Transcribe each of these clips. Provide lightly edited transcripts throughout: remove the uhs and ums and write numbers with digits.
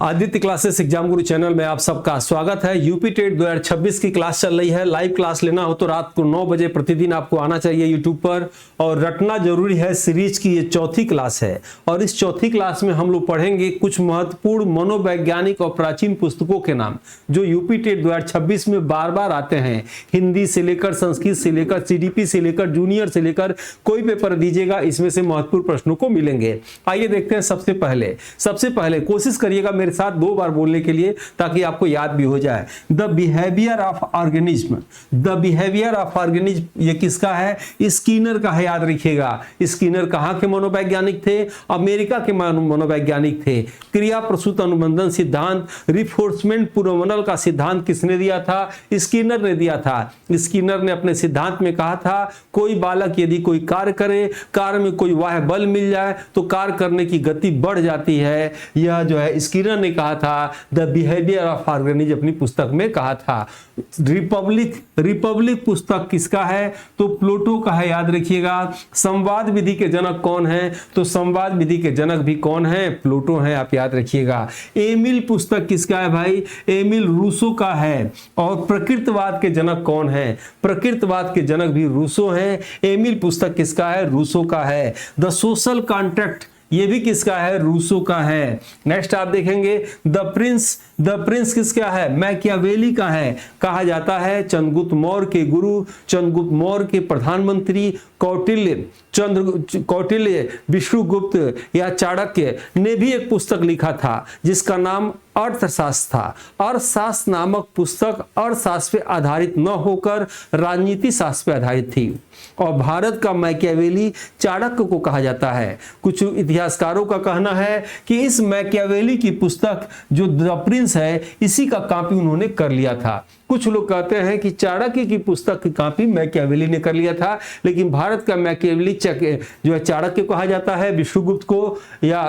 Aditya classes exam गुरु channel में आप सबका स्वागत है। यूपी टेट 2026 की क्लास चल रही है। लाइव क्लास लेना हो तो रात को 9 बजे प्रतिदिन आपको आना चाहिए यूट्यूब पर, और रटना जरूरी है। सीरीज की ये चौथी क्लास है और इस चौथी क्लास में हम लोग पढ़ेंगे कुछ महत्वपूर्ण मनोवैज्ञानिक और प्राचीन पुस्तकों के नाम जो यूपी टेट 2026 में बार बार आते हैं। हिंदी से लेकर संस्कृत से लेकर सीडीपी से लेकर जूनियर से लेकर कोई पेपर दीजिएगा, इसमें से महत्वपूर्ण प्रश्नों को मिलेंगे। आइए देखते हैं। सबसे पहले कोशिश करिएगा मेरे साथ 2 बार बोलने के लिए ताकि आपको याद भी हो जाए। The behaviour of organism, the behaviour of organism ये किसका है? स्किनर का है, याद रखिएगा। स्किनर कहाँ के मनोवैज्ञानिक थे? अमेरिका के मनोवैज्ञानिक थे। क्रिया प्रसूत अनुबंधन सिद्धांत, रिफोर्समेंट पूर्वमंडल का सिद्धांत किसने दिया था? स्किनर ने दिया था। स्किनर ने अपने सिद्धांत में कहा था कोई बालक यदि कोई कार्य करे, कार्य में कोई वाह्य बल मिल जाए तो कार्य करने की गति बढ़ जाती है। यह जो है स्किनर ने कहा था, द बिहेवियर ऑफ ऑर्गेनिज्म अपनी पुस्तक में कहा था। रिपब्लिक पुस्तक किसका है? तो प्लेटो का है, याद रखिएगा। संवाद विधि के जनक कौन है? तो संवाद विधि के जनक भी कौन है? प्लेटो है, आप याद रखिएगा। एमिल पुस्तक किसका है भाई? एमिल रूसो का है। और प्रकृतवाद के जनक कौन है? प्रकृतवाद के जनक भी रूसो हैं। एमिल पुस्तक किसका है? रूसो का है। द सोशल कॉन्ट्रैक्ट ये भी किसका है? रूसो का है। नेक्स्ट आप देखेंगे द प्रिंस किसका है? मैकियावेली का है। कहा जाता है चंद्रगुप्त मौर्य के गुरु, चंद्रगुप्त मौर्य के प्रधानमंत्री कौटिल्य, विष्णुगुप्त या चाणक्य ने भी एक पुस्तक लिखा था जिसका नाम अर्थशास्त्र था। अर्थशास्त्र नामक पुस्तक अर्थशास्त्र पे आधारित न होकर राजनीति शास्त्र पे आधारित थी। और भारत का मैकियावेली चाणक्य को कहा जाता है। कुछ इतिहासकारों का कहना है कि इस मैकियावेली की पुस्तक जो द प्रिंस है इसी का कॉपी उन्होंने कर लिया था। कुछ लोग कहते हैं कि चाणक्य की पुस्तक की कॉपी मैकियावेली ने कर लिया था, लेकिन भारत का मैकियावेली जो है चाणक्य कहा जाता है, विष्णुगुप्त को या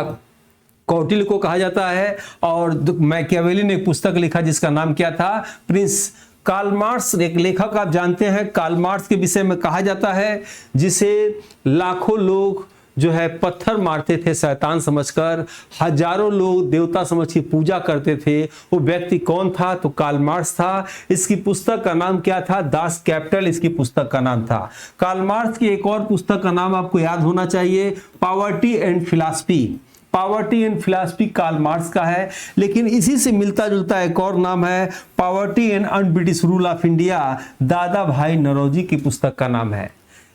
कौटिल्य को कहा जाता है। और मैकियावेली ने एक पुस्तक लिखा जिसका नाम क्या था? प्रिंस। कार्ल मार्क्स एक लेखक आप जानते हैं। कार्ल मार्क्स के विषय में कहा जाता है जिसे लाखों लोग जो है पत्थर मारते थे शैतान समझकर, हजारों लोग देवता समझ की पूजा करते थे। वो व्यक्ति कौन था? तो कार्ल मार्क्स था। इसकी पुस्तक का नाम क्या था? दास कैपिटल इसकी पुस्तक का नाम था। कार्ल मार्क्स की एक और पुस्तक का नाम आपको याद होना चाहिए, poverty and philosophy. Poverty and philosophy Karl Marx का है, लेकिन इसी से मिलता जुलता एक और नाम है poverty and unBritish rule of India, दादा भाई नौरोजी की पुस्तक का नाम है।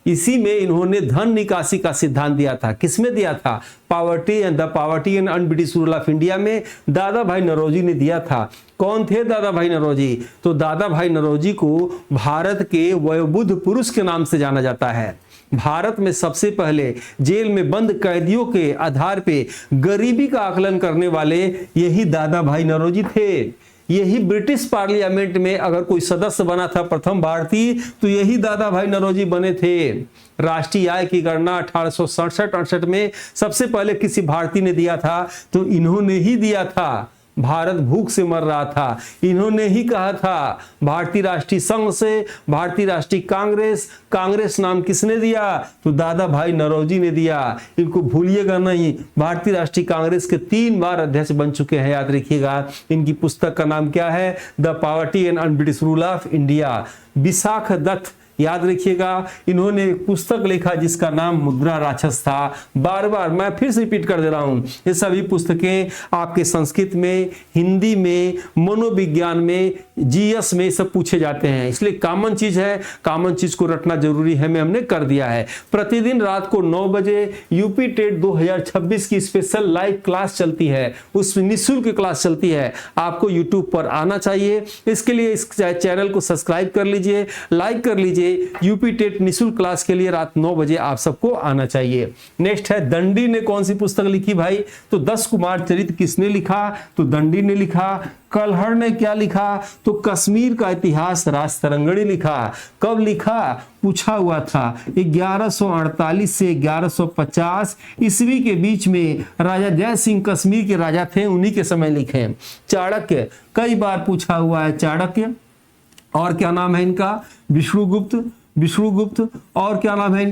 इसी में इन्होंने धन निकासी का सिद्धांत दिया था। किसमें दिया था? Poverty and unBritish rule of India में दादा भाई नौरोजी ने दिया था। कौन थे दादा भाई नौरोजी? तो दादा भाई नौरोजी को भारत के वयोवृद्ध पुरुष के नाम से जाना जाता है। भारत में सबसे पहले जेल में बंद कैदियों के आधार पे गरीबी का आकलन करने वाले यही दादा भाई नौरोजी थे। यही ब्रिटिश पार्लियामेंट में अगर कोई सदस्य बना था प्रथम भारतीय तो यही दादा भाई नौरोजी बने थे। राष्ट्रीय आय की गणना 1867-68 में सबसे पहले किसी भारतीय ने दिया था तो इन्होंने ही दिया था। भारत भूख से मर रहा था, इन्होंने ही कहा था। भारतीय राष्ट्रीय संघ से भारतीय राष्ट्रीय कांग्रेस नाम किसने दिया? तो दादा भाई नौरोजी ने दिया। इनको भूलिएगा नहीं। भारतीय राष्ट्रीय कांग्रेस के 3 बार अध्यक्ष बन चुके हैं, याद रखिएगा। इनकी पुस्तक का नाम क्या है? The poverty and unBritish rule of India. Vishakh Dutt, याद रखिएगा। इन्होंने एक पुस्तक लिखा जिसका नाम मुद्रा राक्षस था। बार बार मैं फिर से रिपीट कर दे रहा हूं, ये सभी पुस्तकें आपके संस्कृत में, हिंदी में, मनोविज्ञान में, जीएस में सब पूछे जाते हैं। इसलिए कॉमन चीज है, कॉमन चीज को रटना जरूरी है, में हमने कर दिया है। प्रतिदिन रात को 9 बजे यूपी टेट 2026 की स्पेशल लाइव क्लास चलती है, उस निःशुल्क क्लास चलती है। आपको यूट्यूब पर आना चाहिए। इसके लिए इस चैनल को सब्सक्राइब कर लीजिए, लाइक कर लीजिए। यूपी टेट निःशुल्क क्लास के लिए रात 9 बजे आप सबको आना चाहिए। नेक्स्ट है दंडी ने कौन सी पुस्तक लिखी भाई? तो 10 कुमार चरित्र किसने लिखा? तो दंडी ने लिखा। कलहड़ ने क्या लिखा? तो कश्मीर का इतिहास राजतरंगिणी लिखा। कब लिखा? पूछा हुआ था 1148 से 1150 ईस्वी के बीच में। राजा जय सिंह कश्मीर के राजा थे, उन्हीं के समय लिखे। चाणक्य कई बार पूछा हुआ है, चाणक्य। और क्या नाम है इनका? विष्णुगुप्त। और क्या नाम है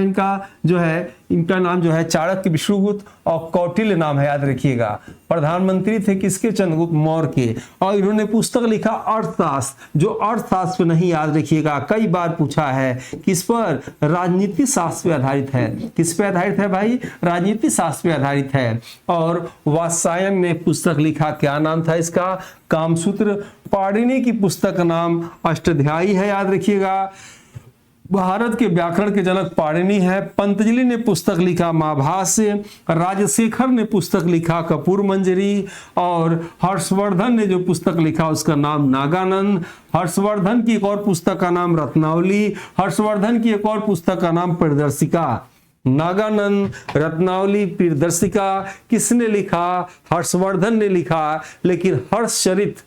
इनका? जो है इनका नाम जो है चाणक्य, विष्णुगुप्त और कौटिल्य नाम है, याद रखिएगा। प्रधानमंत्री थे किसके? चंद्रगुप्त मौर्य के। और इन्होंने पुस्तक लिखा अर्थशास्त्र, जो अर्थशास्त्र नहीं, याद रखिएगा, कई बार पूछा है। किस पर? राजनीति शास्त्र पे आधारित है। किस पे आधारित है भाई? राजनीति शास्त्र पे आधारित है। और वात्स्यायन ने पुस्तक लिखा, क्या नाम था इसका? कामसूत्र। पाणिनि की पुस्तक का नाम अष्टाध्यायी है, याद रखिएगा। भारत के व्याकरण के जनक पाणिनि है। पतंजलि ने पुस्तक लिखा महाभाष्य। राजशेखर ने पुस्तक लिखा कपूर मंजरी। और हर्षवर्धन ने जो पुस्तक लिखा उसका नाम नागानंद। हर्षवर्धन की एक और पुस्तक का नाम रत्नावली। हर्षवर्धन की एक और पुस्तक का नाम प्रियदर्शिका। नागानंद, रत्नावली, प्रियदर्शिका किसने लिखा? हर्षवर्धन ने लिखा। लेकिन हर्षचरित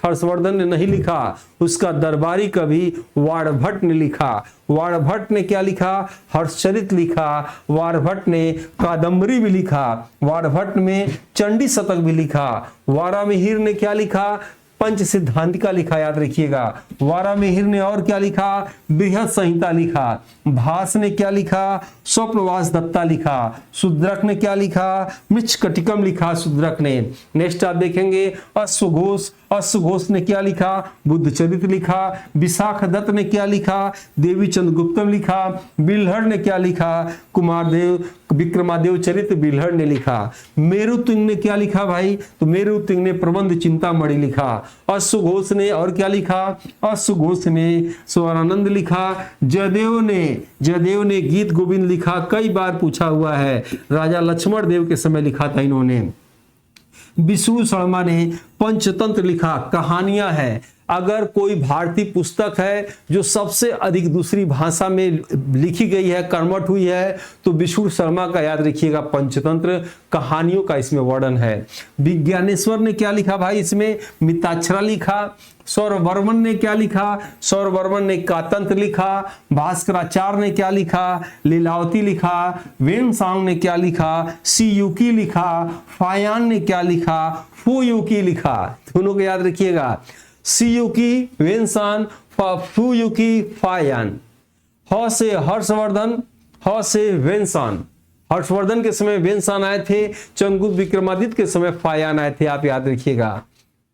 हर्षवर्धन ने नहीं लिखा, उसका दरबारी कवि वाणभट्ट ने लिखा। वाणभट्ट ने क्या लिखा? हर्षचरित लिखा। वाणभट्ट ने कादम्बरी भी लिखा। वाणभट्ट ने चंडी शतक भी लिखा। वारामिहिर ने क्या लिखा? पंच सिद्धांतिका लिखा, याद रखिएगा। वारामिहिर ने और क्या लिखा? बृहद संहिता लिखा। भास ने क्या लिखा? स्वप्नवास दत्ता लिखा। शूद्रक ने क्या लिखा? मृच्छकटिकम लिखा शूद्रक ने। नेक्स्ट आप देखेंगे अश्वघोष। अश्वघोष ने क्या लिखा? बुद्धचरित लिखा। विशाख दत्त ने क्या लिखा? देवी चंद्रगुप्तम लिखा। बिल्हड़ ने क्या लिखा? कुमारदेव विक्रमादेव चरित बिल्हड़ ने लिखा। मेरुतिंग ने क्या लिखा भाई? तो मेरुतिंग ने प्रबंध चिंतामणि लिखा। अश्वघोष ने और क्या लिखा? अश्वघोष ने स्वरानंद लिखा। जयदेव ने गीत गोविंद लिखा, कई बार पूछा हुआ है। राजा लक्ष्मण देव के समय लिखा था इन्होंने। विष्णु शर्मा ने पंचतंत्र लिखा, कहानियां हैं। अगर कोई भारतीय पुस्तक है जो सबसे अधिक दूसरी भाषा में लिखी गई है, कर्मठ हुई है, तो विष्णु शर्मा का, याद रखिएगा, पंचतंत्र कहानियों का इसमें वर्णन है। विज्ञानेश्वर ने क्या लिखा भाई? इसमें मिताक्षरा लिखा। सौरवर्मन ने क्या लिखा? सौरवर्मन ने कातंत्र लिखा। भास्कराचार्य ने क्या लिखा? लीलावती लिखा। वेनसांग ने क्या लिखा? सीयुकी लिखा। फायान ने क्या लिखा? फुयुकी लिखा। दोनों को याद रखिएगा, सीयुकी वेनसान, फुयुकी फायान। ह से हर्षवर्धन, ह से वेनसान। हर्षवर्धन के समय वेनसान आए थे, चंद्रगुप्त विक्रमादित्य के समय फायान आए थे, आप याद रखिएगा।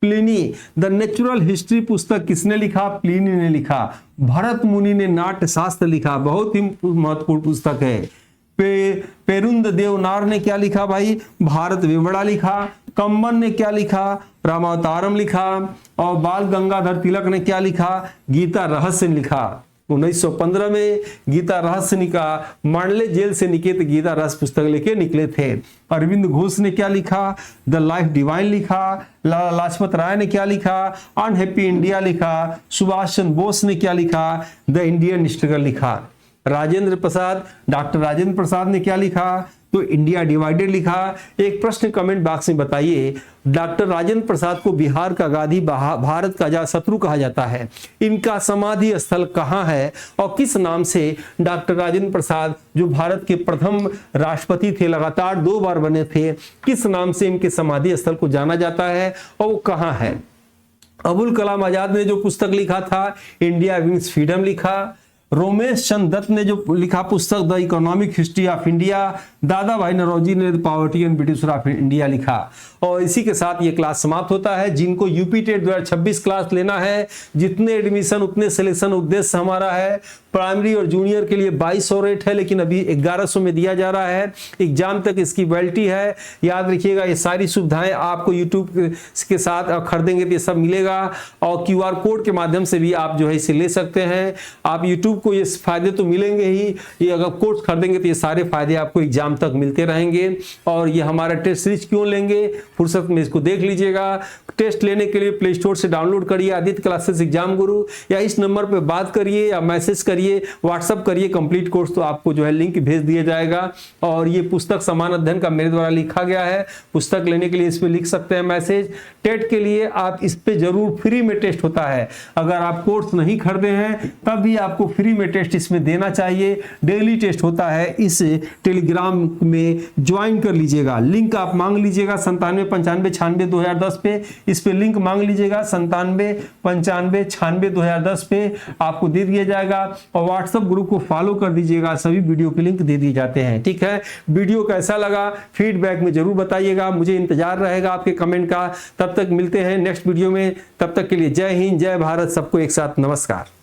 प्लिनी द नेचुरल हिस्ट्री पुस्तक किसने लिखा? प्लिनी ने लिखा। भरत मुनि ने नाट्य शास्त्र लिखा, बहुत ही महत्वपूर्ण पुस्तक है। पेरुंद देवनार ने क्या लिखा भाई? भारत विवरणा लिखा। कंबन ने क्या लिखा? रामावतारम लिखा। और बाल गंगाधर तिलक ने क्या लिखा? गीता रहस्य लिखा। 1915 में गीता रहस्य निका, मांडले जेल से निकेत गीता रहस्य पुस्तक लेके निकले थे। अरविंद घोष ने क्या लिखा? द लाइफ डिवाइन लिखा। लाला लाजपत राय ने क्या लिखा? अनहैप्पी इंडिया लिखा। सुभाष चंद्र बोस ने क्या लिखा? द इंडियन स्ट्रगल लिखा। डॉक्टर राजेंद्र प्रसाद ने क्या लिखा? तो इंडिया डिवाइडेड लिखा। एक प्रश्न कमेंट बॉक्स में बताइए, डॉक्टर राजेंद्र प्रसाद को बिहार का गांधी, भारत का अजातशत्रु कहा जाता है। इनका समाधि स्थल कहाँ है और किस नाम से डॉक्टर राजेंद्र प्रसाद, जो भारत के प्रथम राष्ट्रपति थे, लगातार 2 बार बने थे, किस नाम से इनके समाधि स्थल को जाना जाता है और वो कहाँ है? अबुल कलाम आजाद ने जो पुस्तक लिखा था इंडिया विंस फ्रीडम लिखा। रोमेश चंद्र दत्त ने जो लिखा पुस्तक the economic history of India. दादा भाई नौरोजी ने poverty and British of India लिखा। और इसी के साथ ये क्लास समाप्त होता है। जिनको यूपी टेट 2026 क्लास लेना है, जितने एडमिशन उतने सिलेक्शन, उद्देश्य हमारा है। प्राइमरी और जूनियर के लिए 2200 रेट है, लेकिन अभी 1100 में दिया जा रहा है। एग्जाम तक इसकी वैलिडिटी है, याद रखिएगा। ये सारी सुविधाएं आपको यूट्यूब के साथ खरीदेंगे तो ये सब मिलेगा। और QR कोड के माध्यम से भी आप जो है इसे ले सकते हैं। आप यूट्यूब को ये फायदे तो मिलेंगे ही, ये अगर कोर्स खरीदेंगे तो ये सारे फायदे आपको एग्जाम तक मिलते रहेंगे। और ये हमारा टेस्ट सीरीज क्यों लेंगे, फुर्सत में इसको देख लीजिएगा। टेस्ट लेने के लिए प्ले स्टोर से डाउनलोड करिए आदित्य क्लासेस एग्जाम गुरु, या इस नंबर पे बात करिए या मैसेज करिए, व्हाट्सअप करिए कंप्लीट कोर्स, तो आपको जो है लिंक भेज दिया जाएगा। और ये पुस्तक समान अध्ययन का मेरे द्वारा लिखा गया है। पुस्तक लेने के लिए इस पे लिख सकते हैं मैसेज। टेट के लिए आप इस पे जरूर फ्री में टेस्ट होता है। अगर आप कोर्स नहीं खरीदे हैं तब भी आपको फ्री में टेस्ट इसमें देना चाहिए। डेली टेस्ट होता है, इस टेलीग्राम में ज्वाइन कर लीजिएगा। लिंक आप मांग लीजिएगा 9795962010 पे, इस पे लिंक मांग लीजिएगा 9795962010 पे, आपको दे दिया जाएगा। और व्हाट्सएप ग्रुप को फॉलो कर दीजिएगा, सभी वीडियो के लिंक दे दिए जाते हैं। ठीक है, वीडियो कैसा लगा फीडबैक में जरूर बताइएगा, मुझे इंतजार रहेगा आपके कमेंट का। तब तक मिलते हैं नेक्स्ट वीडियो में, तब तक के लिए जय हिंद, जय भारत, सबको एक साथ नमस्कार।